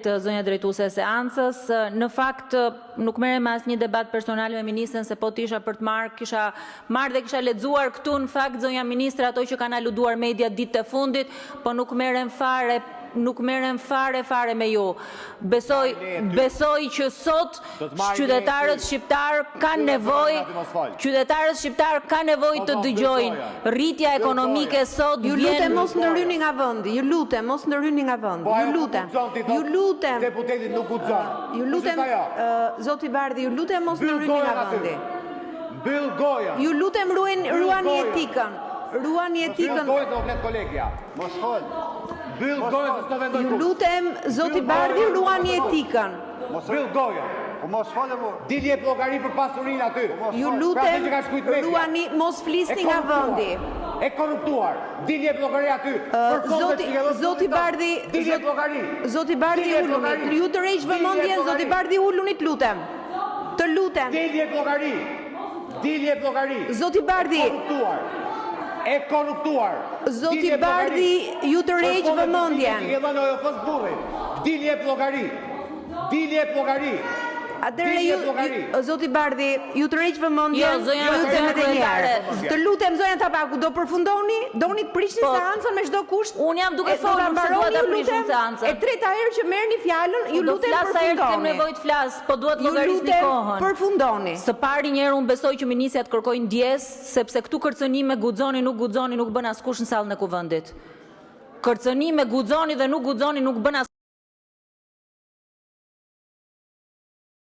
zënja drejtuese e seancës. Në fakt, nuk merrem me asnjë debat personal me ministrën, se po tisha për të marrë, kisha marrë dhe kisha lexuar këtu në fakt zënja ministre ato që kanë aluduar media ditët e fundit, po nuk merrem fare me ju. Besoj që sot qytetarët shqiptar kanë nevojë të dëgjojnë. Rritja ekonomike sot Ju lutem mos ndryni nga vendi. Ju lutem mos ndryni nga vendi. Ju lutem. Deputetit nuk guxon. Ju lutem, zoti Bardhi, ju lutem mos ndryni nga vendi. Mbyll goja. Ju lutem ruani etikën. Ruani etikën. Mbyll goja, flet kolegja. Mos fol. Mbyll goja se s'do vendoj. Ju lutem, zoti Bardhi, ruani etikën. Mbyll goja. Po mos falë mo. Dilje llogari për pasurinë aty. Ju lutem, ruani mos flisni nga vendi. E korruptuar. Dilje llogari aty. Zoti Bardhi, dilje llogari. Zoti Bardhi, uluni. Ju të rreq vëmendjen, zoti Bardhi, uluni, të lutem. Të lutem. Dilje llogari. Dilje llogari. Zoti Bardhi. E korruptuar. Zoti Bardhi, ju të rreq vëmendjen. Dilje llogari. Dilje llogari. Atëherë zoti Bardhi, ju të rreq vëmendjen. Jo, zonja Të lutem zonja Tabaku, do përfundoni? Doni të prishni seancën me çdo kusht? Unë jam duke folur se dua ta prishim seancën. E treta herë që merrni fjalën, ju lutem përfundoni. Flas sa herë kem nevojë të flas, po duhet llogarisni kohën. Përfundoni. Së pari një herë unë besoj që ministrat kërkojnë ndjes, sepse këtu kërcënime guxoni nuk bën askush në sallën e kuvendit. Kërcënime guxoni dhe nuk guxoni nuk bën